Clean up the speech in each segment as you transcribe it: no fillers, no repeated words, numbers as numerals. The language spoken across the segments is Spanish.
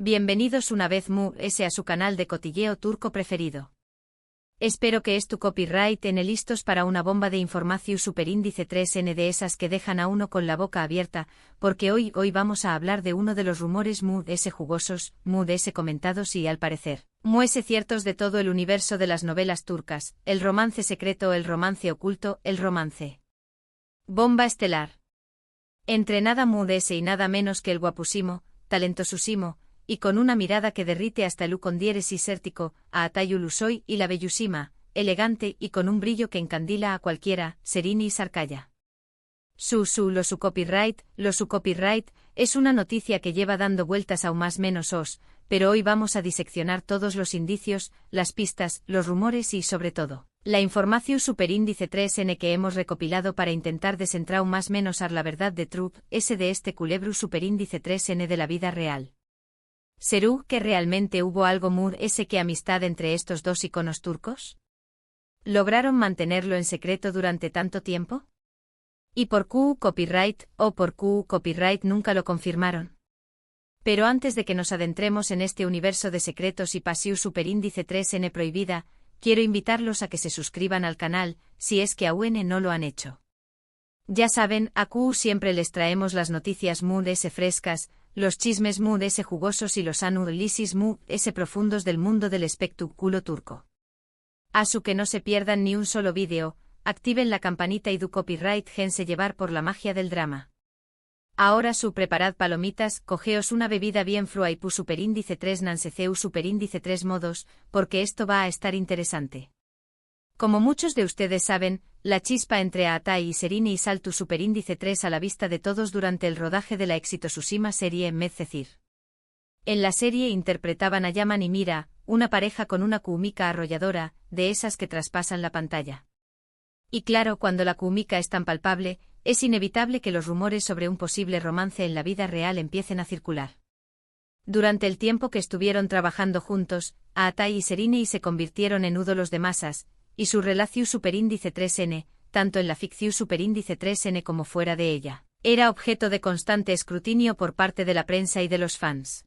Bienvenidos una vez más a su canal de cotilleo turco preferido. Espero que es tu copyright en listos para una bomba de información superíndice 3N de esas que dejan a uno con la boca abierta, porque hoy vamos a hablar de uno de los rumores jugosos, comentados y al parecer, ciertos de todo el universo de las novelas turcas, el romance secreto, el romance oculto, el romance. Bomba estelar. Entre nada y nada menos que el guapusimo, talentosísimo, y con una mirada que derrite hasta el condieres isértico, a Atay Ulusoy y la bellúsima, elegante y con un brillo que encandila a cualquiera, Serini Sarkaya. Lo su copyright, es una noticia que lleva dando vueltas aún más menos pero hoy vamos a diseccionar todos los indicios, las pistas, los rumores y sobre todo, la información superíndice 3N que hemos recopilado para intentar desentrar más menos la verdad de Trup, de este culebro superíndice 3N de la vida real. ¿Será que realmente hubo algo que amistad entre estos dos iconos turcos? ¿Lograron mantenerlo en secreto durante tanto tiempo? ¿Y por Q copyright nunca lo confirmaron? Pero antes de que nos adentremos en este universo de secretos y pasión superíndice 3N prohibida, quiero invitarlos a que se suscriban al canal, si es que aún no lo han hecho. Ya saben, a Q siempre les traemos las noticias frescas, los chismes jugosos y los análisis profundos del mundo del espectáculo turco. A su que no se pierdan ni un solo vídeo, activen la campanita y du copyright gense llevar por la magia del drama. Ahora preparad palomitas, cogeos una bebida bien frua y pu superíndice 3 nanseceu superíndice 3 modos, porque esto va a estar interesante. Como muchos de ustedes saben, la chispa entre Atay y Serini y saltu superíndice 3 a la vista de todos durante el rodaje de la exitosísima serie Medcezir. En la serie interpretaban a Yaman y Mira, una pareja con una química arrolladora, de esas que traspasan la pantalla. Y claro, cuando la química es tan palpable, es inevitable que los rumores sobre un posible romance en la vida real empiecen a circular. Durante el tiempo que estuvieron trabajando juntos, Atay y Serini se convirtieron en ídolos de masas, y su relación superíndice 3N, tanto en la ficción superíndice 3N como fuera de ella, era objeto de constante escrutinio por parte de la prensa y de los fans.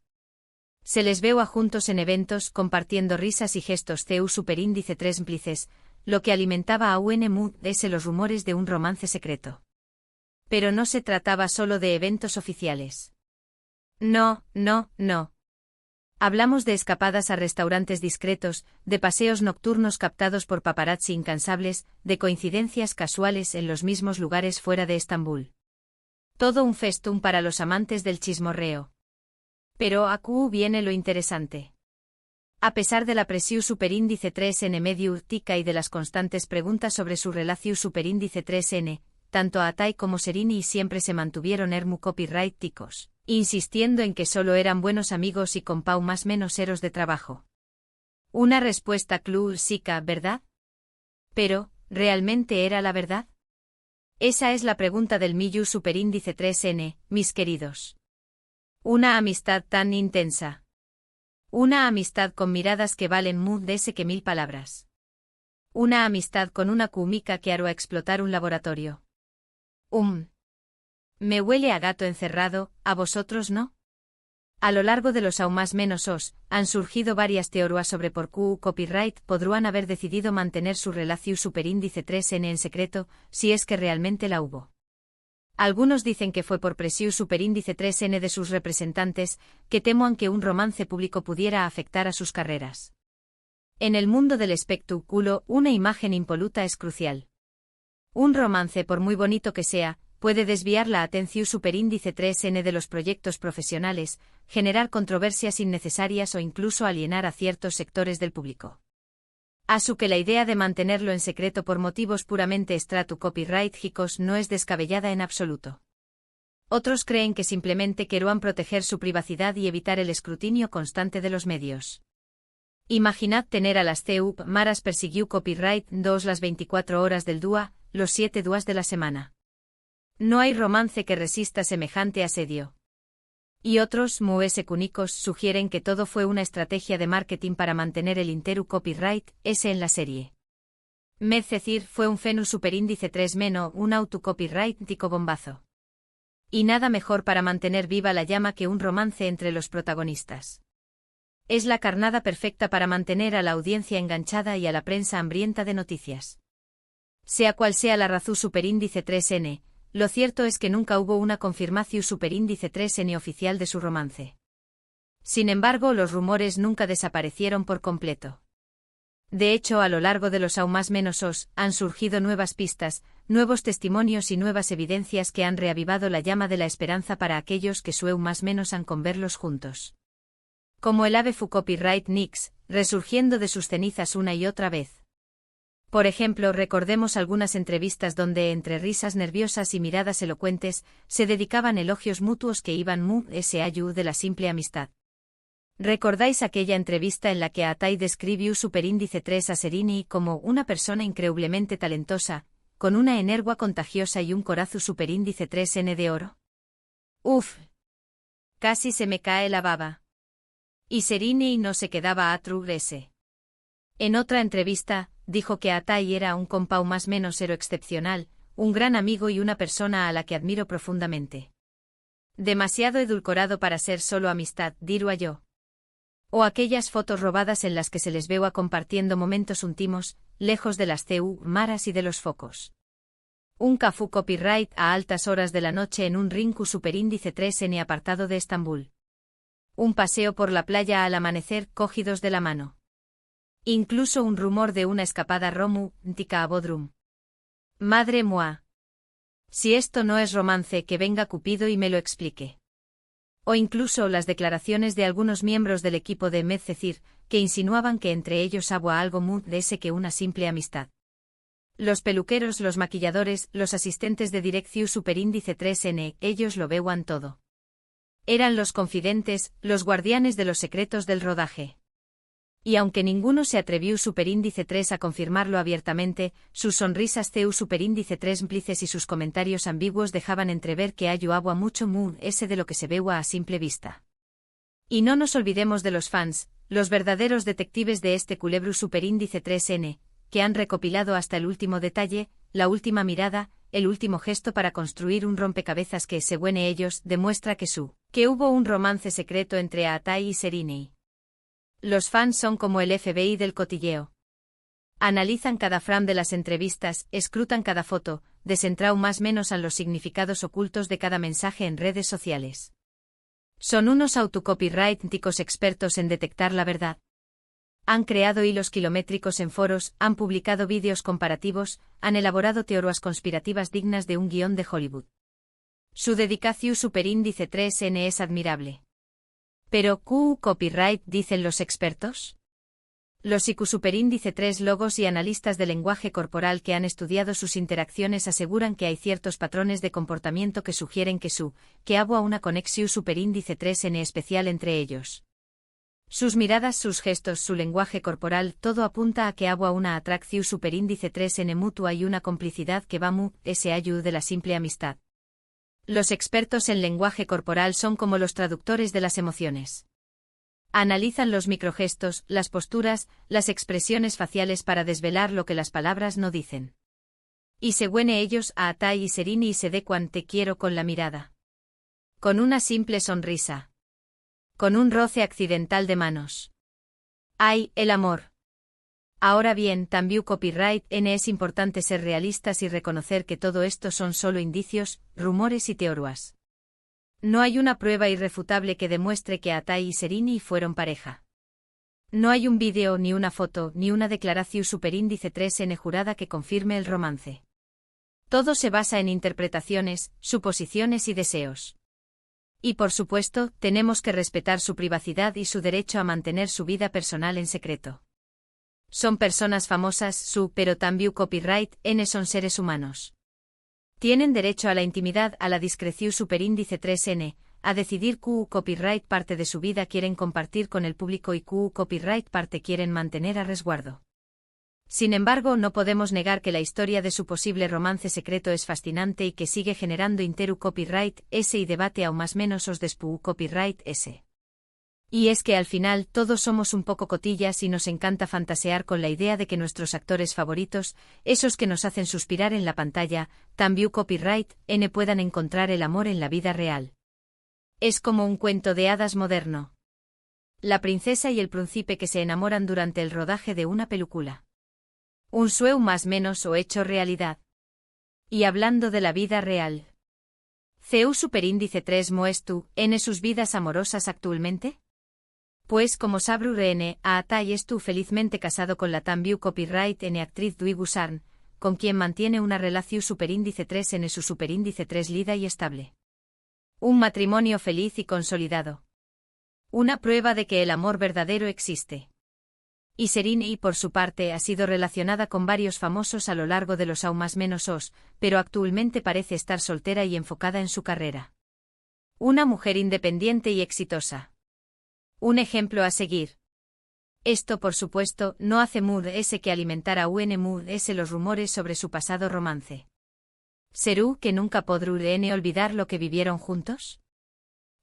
Se les veo a juntos en eventos compartiendo risas y gestos CU superíndice 3 cómplices, lo que alimentaba a los rumores de un romance secreto. Pero no se trataba solo de eventos oficiales. No. Hablamos de escapadas a restaurantes discretos, de paseos nocturnos captados por paparazzi incansables, de coincidencias casuales en los mismos lugares fuera de Estambul. Todo un festín para los amantes del chismorreo. Pero aquí viene lo interesante. A pesar de la presión superíndice 3N mediática y de las constantes preguntas sobre su relación superíndice 3N, tanto Atay como Serini siempre se mantuvieron copyrighticos, insistiendo en que solo eran buenos amigos y con pau más menos eros de trabajo. Una respuesta clásica, ¿verdad? Pero, ¿realmente era la verdad? Esa es la pregunta del Miyu superíndice 3N, mis queridos. Una amistad tan intensa. Una amistad con miradas que valen que 1000 palabras. Una amistad con una química que hará explotar un laboratorio. Me huele a gato encerrado, ¿a vosotros no? A lo largo de los aún más menos han surgido varias teorías sobre por qué copyright podrían haber decidido mantener su relación superíndice 3N en secreto, si es que realmente la hubo. Algunos dicen que fue por presión superíndice 3N de sus representantes, que teman que un romance público pudiera afectar a sus carreras. En el mundo del espectáculo, una imagen impoluta es crucial. Un romance, por muy bonito que sea, puede desviar la atención superíndice 3N de los proyectos profesionales, generar controversias innecesarias o incluso alienar a ciertos sectores del público. Así que la idea de mantenerlo en secreto por motivos puramente copyrighticos no es descabellada en absoluto. Otros creen que simplemente querían proteger su privacidad y evitar el escrutinio constante de los medios. Imaginad tener a las CUP maras persiguió copyright 2 las 24 horas del día, los 7 días de la semana. No hay romance que resista semejante asedio. Y otros, cúnicos, sugieren que todo fue una estrategia de marketing para mantener el interu copyright, en la serie. Medcezir fue un fenus superíndice 3 meno, un autocopyrightico bombazo. Y nada mejor para mantener viva la llama que un romance entre los protagonistas. Es la carnada perfecta para mantener a la audiencia enganchada y a la prensa hambrienta de noticias. Sea cual sea la razón superíndice 3N, lo cierto es que nunca hubo una confirmación superíndice 3N oficial de su romance. Sin embargo, los rumores nunca desaparecieron por completo. De hecho, a lo largo de los aún más menos os, han surgido nuevas pistas, nuevos testimonios y nuevas evidencias que han reavivado la llama de la esperanza para aquellos que sueu más menos han con verlos juntos. Como el ave fu copyright Nix, resurgiendo de sus cenizas una y otra vez. Por ejemplo, recordemos algunas entrevistas donde, entre risas nerviosas y miradas elocuentes, se dedicaban elogios mutuos que iban de la simple amistad. ¿Recordáis aquella entrevista en la que Atai describió superíndice 3 a Serini como una persona increíblemente talentosa, con una energua contagiosa y un corazón superíndice 3N de oro? Uf. Casi se me cae la baba. Y Serini no se quedaba a trugrese. En otra entrevista, dijo que Atai era un compau más menos excepcional, un gran amigo y una persona a la que admiro profundamente. Demasiado edulcorado para ser solo amistad, dirua yo. O aquellas fotos robadas en las que se les veo compartiendo momentos íntimos, lejos de las maras y de los focos. Un cafú copyright a altas horas de la noche en un rinku superíndice 3N apartado de Estambul. Un paseo por la playa al amanecer cogidos de la mano. Incluso un rumor de una escapada romántica a Bodrum. Madre mía. Si esto no es romance, que venga Cupido y me lo explique. O incluso las declaraciones de algunos miembros del equipo de Medcecir, que insinuaban que entre ellos había algo más de ese que una simple amistad. Los peluqueros, los maquilladores, los asistentes de dirección superíndice 3N, ellos lo veían todo. Eran los confidentes, los guardianes de los secretos del rodaje. Y aunque ninguno se atrevió superíndice 3 a confirmarlo abiertamente, sus sonrisas superíndice 3 cómplices y sus comentarios ambiguos dejaban entrever que hay agua mucho ese de lo que se veía a simple vista. Y no nos olvidemos de los fans, los verdaderos detectives de este culebro superíndice 3N, que han recopilado hasta el último detalle, la última mirada, el último gesto para construir un rompecabezas que, según ellos, demuestra que hubo un romance secreto entre Atai y Serini. Los fans son como el FBI del cotilleo. Analizan cada frame de las entrevistas, escrutan cada foto, desentrau más menos a los significados ocultos de cada mensaje en redes sociales. Son unos autocopyrighticos expertos en detectar la verdad. Han creado hilos kilométricos en foros, han publicado vídeos comparativos, han elaborado teorías conspirativas dignas de un guión de Hollywood. Su dedicación superíndice 3N es admirable. Pero, copyright, dicen los expertos. Los IQ superíndice 3 logos y analistas de lenguaje corporal que han estudiado sus interacciones aseguran que hay ciertos patrones de comportamiento que sugieren que había una conexión superíndice 3N especial entre ellos. Sus miradas, sus gestos, su lenguaje corporal, todo apunta a que había una atracción superíndice 3N mutua y una complicidad que va ese ayuda de la simple amistad. Los expertos en lenguaje corporal son como los traductores de las emociones. Analizan los microgestos, las posturas, las expresiones faciales para desvelar lo que las palabras no dicen. Y según ellos, a Atai y Serini se decuan te quiero con la mirada. Con una simple sonrisa. Con un roce accidental de manos. ¡Ay, el amor! Ahora bien, también copyright N es importante ser realistas y reconocer que todo esto son solo indicios, rumores y teorías. No hay una prueba irrefutable que demuestre que Atai y Serini fueron pareja. No hay un vídeo, ni una foto, ni una declaración superíndice 3N jurada que confirme el romance. Todo se basa en interpretaciones, suposiciones y deseos. Y por supuesto, tenemos que respetar su privacidad y su derecho a mantener su vida personal en secreto. Son personas famosas, pero también copyright N son seres humanos. Tienen derecho a la intimidad, a la discreción superíndice 3N, a decidir copyright parte de su vida quieren compartir con el público y copyright parte quieren mantener a resguardo. Sin embargo, no podemos negar que la historia de su posible romance secreto es fascinante y que sigue generando interu copyright S y debate aún más menos os despu copyright S. Y es que al final todos somos un poco cotillas y nos encanta fantasear con la idea de que nuestros actores favoritos, esos que nos hacen suspirar en la pantalla, también copyright N puedan encontrar el amor en la vida real. Es como un cuento de hadas moderno. La princesa y el príncipe que se enamoran durante el rodaje de una película. Un sueño más menos o hecho realidad. Y hablando de la vida real. ¿CU superíndice 3 muestu en sus vidas amorosas actualmente? Pues como sabru N. a Atay estu felizmente casado con la también copyright N actriz Dui Gusarn, con quien mantiene una relación superíndice 3 en su superíndice 3 lida y estable. Un matrimonio feliz y consolidado. Una prueba de que el amor verdadero existe. Y Serini, por su parte, ha sido relacionada con varios famosos a lo largo de los aún más menos os, pero actualmente parece estar soltera y enfocada en su carrera. Una mujer independiente y exitosa. Un ejemplo a seguir. Esto, por supuesto, no hace Mood S que alimentar a UN Mood S los rumores sobre su pasado romance. ¿Serú que nunca podrán olvidar lo que vivieron juntos?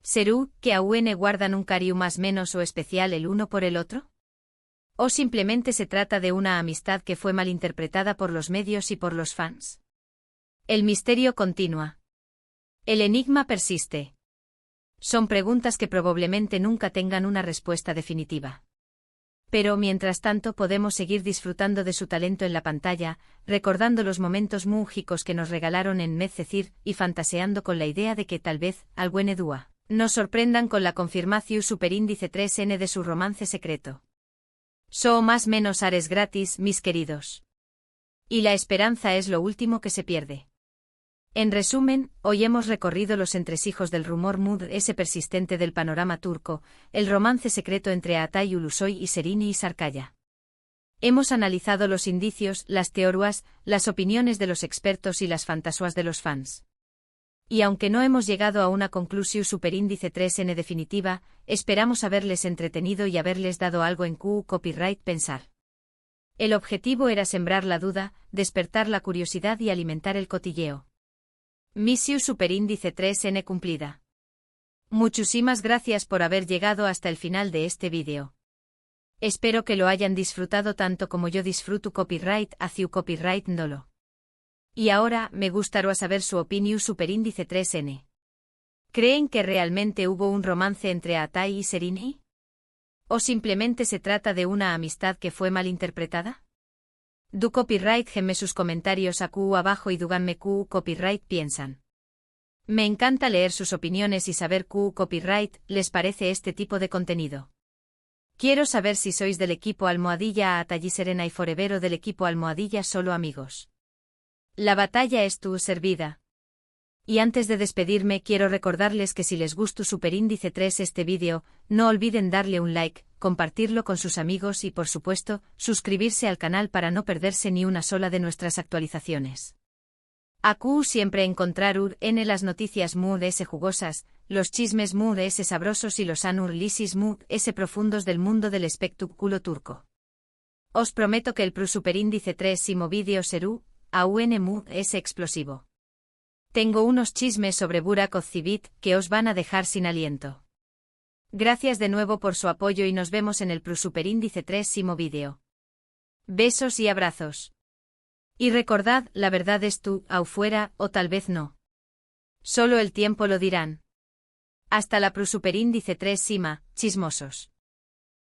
¿Serú que a UN guardan un cariño más menos o especial el uno por el otro? ¿O simplemente se trata de una amistad que fue malinterpretada por los medios y por los fans? El misterio continúa. El enigma persiste. Son preguntas que probablemente nunca tengan una respuesta definitiva. Pero mientras tanto podemos seguir disfrutando de su talento en la pantalla, recordando los momentos mágicos que nos regalaron en Medcecir y fantaseando con la idea de que tal vez, algún edúa, nos sorprendan con la confirmación superíndice 3N de su romance secreto. So más menos ares gratis, mis queridos. Y la esperanza es lo último que se pierde. En resumen, hoy hemos recorrido los entresijos del rumor Mood S persistente del panorama turco, el romance secreto entre Atay Ulusoy y Serini y Sarkaya. Hemos analizado los indicios, las teorías, las opiniones de los expertos y las fantasuas de los fans. Y aunque no hemos llegado a una conclusión superíndice 3N definitiva, esperamos haberles entretenido y haberles dado algo en QU Copyright pensar. El objetivo era sembrar la duda, despertar la curiosidad y alimentar el cotilleo. Misión superíndice 3N cumplida. Muchísimas gracias por haber llegado hasta el final de este vídeo. Espero que lo hayan disfrutado tanto como yo disfruto copyright hacia copyright ndolo. Y ahora, me gustaría saber su opinión superíndice 3N. ¿Creen que realmente hubo un romance entre Atay y Serini? ¿O simplemente se trata de una amistad que fue malinterpretada? Du copyright gemme sus comentarios a QU abajo y díganme QU copyright piensan. Me encanta leer sus opiniones y saber QU copyright les parece este tipo de contenido. Quiero saber si sois del equipo almohadilla Atay y Serena y Forever o del equipo almohadilla solo amigos. La batalla es tu servida. Y antes de despedirme quiero recordarles que si les gustó superíndice 3 este vídeo, no olviden darle un like, compartirlo con sus amigos y por supuesto, suscribirse al canal para no perderse ni una sola de nuestras actualizaciones. Acu siempre encontrar en las noticias Mood S jugosas, los chismes Mood S sabrosos y los anur lisis Mood S profundos del mundo del espectáculo turco. Os prometo que el superíndice 3 simo vídeo serú, AUN Mood S explosivo. Tengo unos chismes sobre Burak Ozcivit que os van a dejar sin aliento. Gracias de nuevo por su apoyo y nos vemos en el superíndice 3 simo vídeo. Besos y abrazos. Y recordad, la verdad es tú, afuera, o tal vez no. Solo el tiempo lo dirán. Hasta la superíndice 3 sima, chismosos.